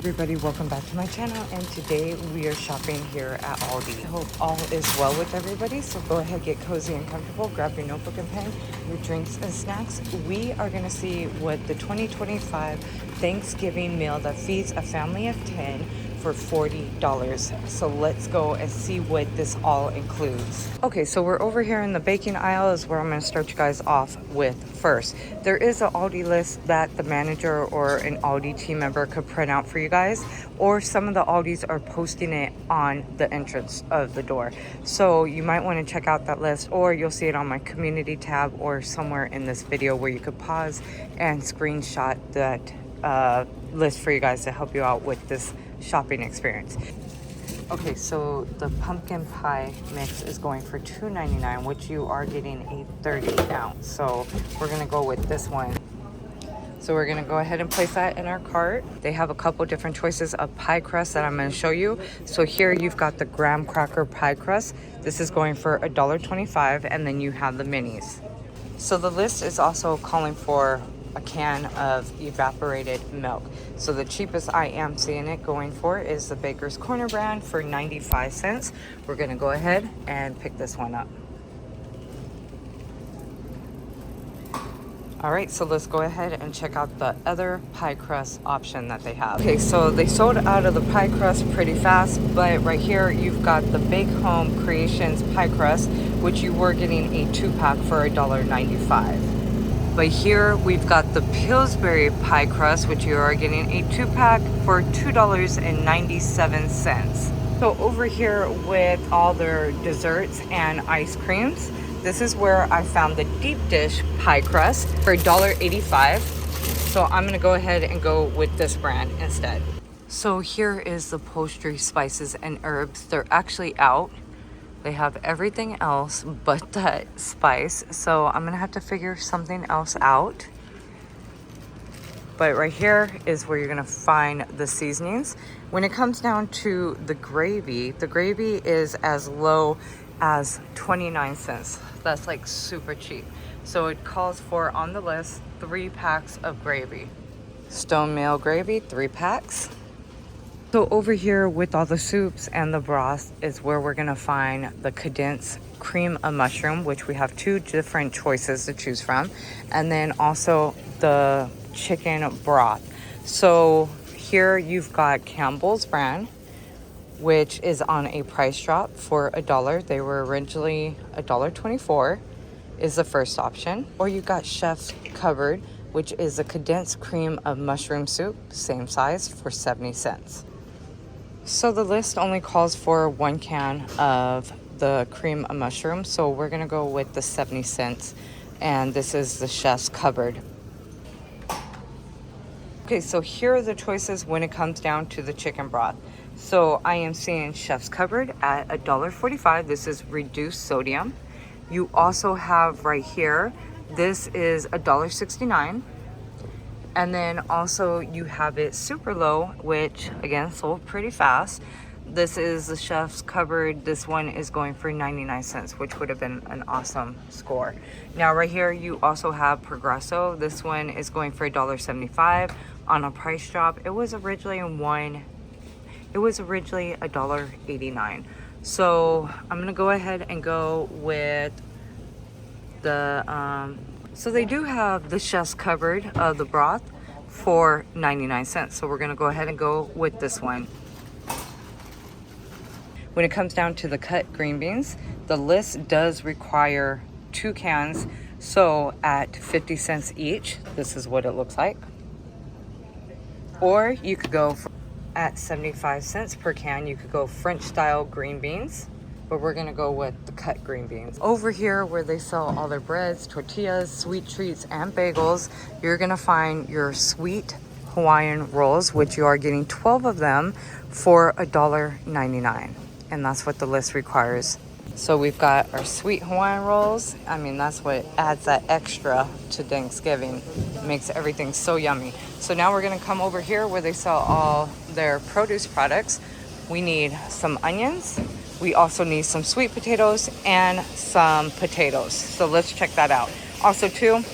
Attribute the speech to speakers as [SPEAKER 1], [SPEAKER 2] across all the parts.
[SPEAKER 1] everybody, welcome back to my channel, and today we are shopping here at Aldi. I hope all is well with everybody, so go ahead, get cozy and comfortable, grab your notebook and pen, your drinks and snacks. We are going to see what the 2025 Thanksgiving meal that feeds a family of 10 for $40. So let's go and see what this all includes. Okay, so we're over here in the baking aisle is where I'm going to start you guys off with first. There is an Aldi list that the manager or an Aldi team member could print out for you guys, or some of the Aldis are posting it on the entrance of the door. So you might want to check out that list, or you'll see it on my community tab or somewhere in this video where you could pause and screenshot that list for you guys to help you out with this shopping experience. Okay, so the pumpkin pie mix is going for $2.99, which you are getting a 30 ounce. So we're gonna go with this one. So we're gonna go ahead and place that in our cart. They have a couple different choices of pie crust that I'm gonna show you. So here you've got the graham cracker pie crust. This is going for $1.25, and then you have the minis. So the list is also calling for a can of evaporated milk. So the cheapest I am seeing it going for is the Baker's Corner brand for 95 cents. We're gonna go ahead and pick this one up. All right, so let's go ahead and check out the other pie crust option that they have. Okay, so they sold out of the pie crust pretty fast, but right here you've got the Bake Home Creations pie crust, which you were getting a 2-pack for $1.95. But here we've got the Pillsbury pie crust, which you are getting a 2-pack for $2.97. So over here with all their desserts and ice creams, this is where I found the deep dish pie crust for $1.85. So I'm gonna go ahead and go with this brand instead. So here is the poultry spices and herbs. They're actually out. They have everything else but that spice, so I'm gonna have to figure something else out. But right here is where you're gonna find the seasonings. When it comes down to the gravy is as low as 29 cents. That's like super cheap. So it calls for, on the list, 3 packs of gravy. Stone meal gravy, 3 packs. So over here with all the soups and the broth is where we're gonna find the condensed cream of mushroom, which we have 2 different choices to choose from, and then also the chicken broth. So here you've got Campbell's brand, which is on a price drop for $1. They were originally $1.24 is the first option. Or you got Chef's Cupboard, which is a condensed cream of mushroom soup, same size, for 70 cents. So the list only calls for 1 can of the cream of mushroom, so we're gonna go with the 70 cents, and this is the Chef's Cupboard. Okay, so here are the choices when it comes down to the chicken broth. So I am seeing Chef's Cupboard at $1.45. This is reduced sodium. You also have right here, this is $1.69. And then also you have it super low, which again sold pretty fast. This is the Chef's Cupboard. This one is going for 99 cents, which would have been an awesome score. Now right here you also have Progresso. This one is going for $1.75 on a price drop. It was originally $1.89. So I'm gonna go ahead and go with the so they do have the Chef's Cupboard of the broth for 99 cents. So we're gonna go ahead and go with this one. When it comes down to the cut green beans, the list does require 2 cans. So at 50 cents each, this is what it looks like. Or you could go at 75 cents per can, you could go French style green beans. But we're gonna go with the cut green beans. Over here where they sell all their breads, tortillas, sweet treats, and bagels, you're gonna find your sweet Hawaiian rolls, which you are getting 12 of them for $1.99. And that's what the list requires. So we've got our sweet Hawaiian rolls. I mean, that's what adds that extra to Thanksgiving. It makes everything so yummy. So now we're gonna come over here where they sell all their produce products. We need some onions. We also need some sweet potatoes and some potatoes. So let's check that out. Also too,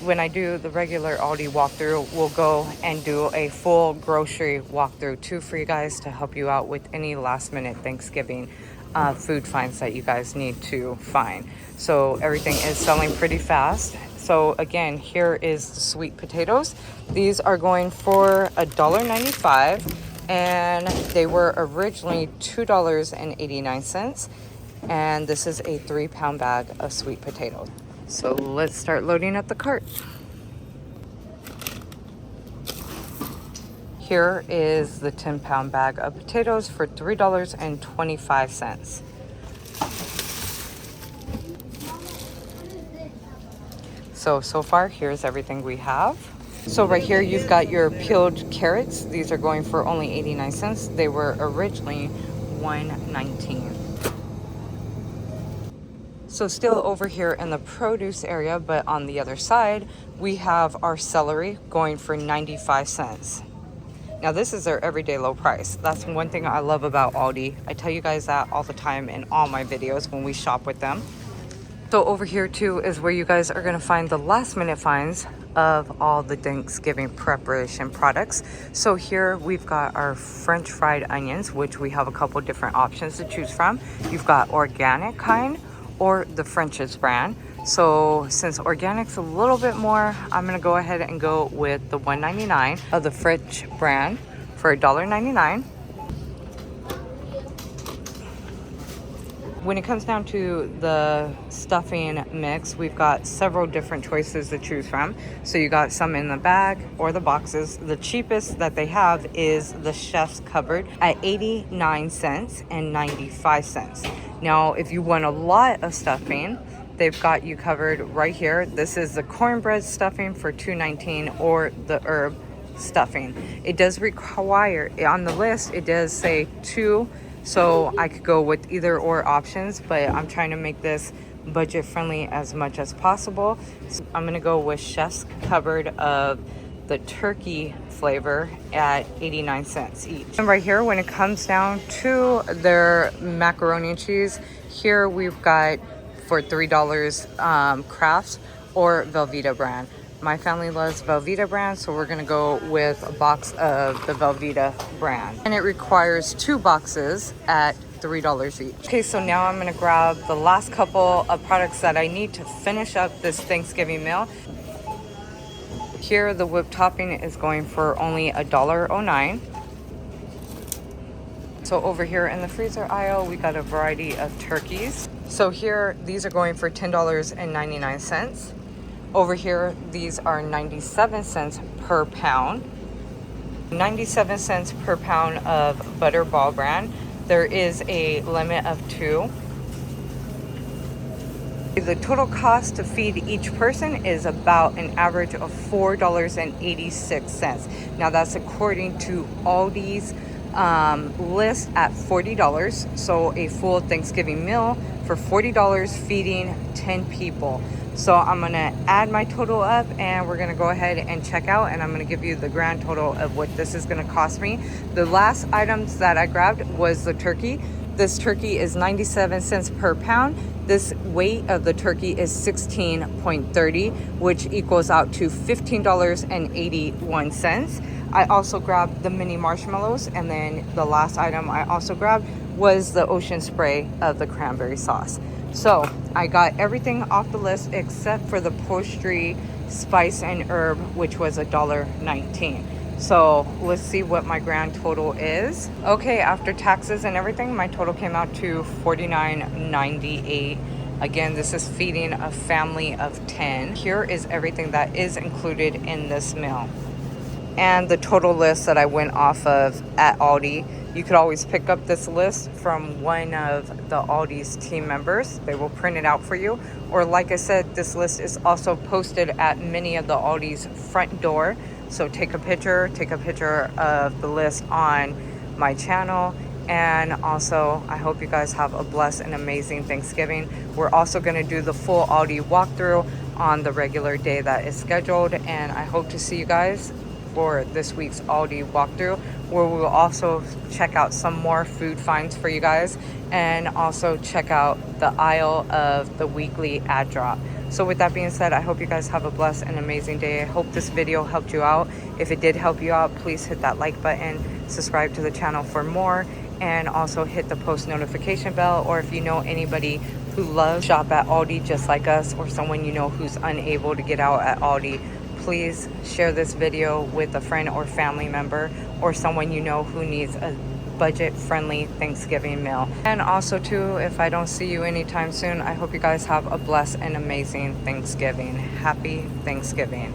[SPEAKER 1] when I do the regular Aldi walkthrough, we'll go and do a full grocery walkthrough too for you guys to help you out with any last minute Thanksgiving food finds that you guys need to find. So everything is selling pretty fast. So again, here is the sweet potatoes. These are going for $1.95 and they were originally $2.89. And this is a 3-pound bag of sweet potatoes. So let's start loading up the cart. Here is the 10-pound bag of potatoes for $3.25. So far, here's everything we have. So right here, you've got your peeled carrots. These are going for only 89 cents. They were originally $1.19. So still over here in the produce area, but on the other side, we have our celery going for 95 cents. Now this is their everyday low price. That's one thing I love about Aldi. I tell you guys that all the time in all my videos when we shop with them. So over here too is where you guys are gonna find the last minute finds of all the Thanksgiving preparation products. So here we've got our French fried onions, which we have a couple different options to choose from. You've got organic kind, or the French's brand. So since organic's a little bit more, I'm gonna go ahead and go with the $1.99 of the French brand for $1.99. When it comes down to the stuffing mix, we've got several different choices to choose from. So you got some in the bag or the boxes. The cheapest that they have is the Chef's Cupboard at 89 cents and 95 cents. Now, if you want a lot of stuffing, they've got you covered right here. This is the cornbread stuffing for $2.19 or the herb stuffing. It does require, on the list, it does say 2, so I could go with either or options, but I'm trying to make this budget friendly as much as possible. So I'm gonna go with Chef's Cupboard of the turkey flavor at 89 cents each. And right here, when it comes down to their macaroni and cheese, here we've got for $3 Kraft or Velveeta brand. My family loves Velveeta brand, so we're gonna go with a box of the Velveeta brand. And it requires 2 boxes at $3 each. Okay, so now I'm gonna grab the last couple of products that I need to finish up this Thanksgiving meal. Here, the whipped topping is going for only $1.09. So over here in the freezer aisle, we got a variety of turkeys. So here, these are going for $10.99. Over here, these are 97 cents per pound. 97 cents per pound of Butterball brand. There is a limit of 2. The total cost to feed each person is about an average of $4.86. Now that's according to Aldi's list at $40. So a full Thanksgiving meal for $40 feeding 10 people. So I'm gonna add my total up and we're gonna go ahead and check out, and I'm gonna give you the grand total of what this is gonna cost me. The last items that I grabbed was the turkey. This turkey is 97 cents per pound. This weight of the turkey is 16.30, which equals out to $15.81. I also grabbed the mini marshmallows, and then the last item I also grabbed was the ocean spray of the cranberry sauce. So I got everything off the list except for the upholstery spice and herb, which was $1.19. So let's see what my grand total is. Okay, after taxes and everything, my total came out to $49.98. Again, this is feeding a family of 10. Here is everything that is included in this meal. And the total list that I went off of at Aldi. You could always pick up this list from one of the Aldi's team members. They will print it out for you. Or like I said, this list is also posted at many of the Aldi's front door. So take a picture of the list on my channel. And also, I hope you guys have a blessed and amazing Thanksgiving. We're also gonna do the full Aldi walkthrough on the regular day that is scheduled. And I hope to see you guys for this week's Aldi walkthrough, where we will also check out some more food finds for you guys and also check out the aisle of the weekly ad drop. So with that being said, I hope you guys have a blessed and amazing day. I hope this video helped you out. If it did help you out, please hit that like button, subscribe to the channel for more, and also hit the post notification bell. Or if you know anybody who loves shop at Aldi just like us, or someone you know who's unable to get out at Aldi, please share this video with a friend or family member, or someone you know who needs a budget-friendly Thanksgiving meal. And also too, if I don't see you anytime soon, I hope you guys have a blessed and amazing Thanksgiving. Happy Thanksgiving.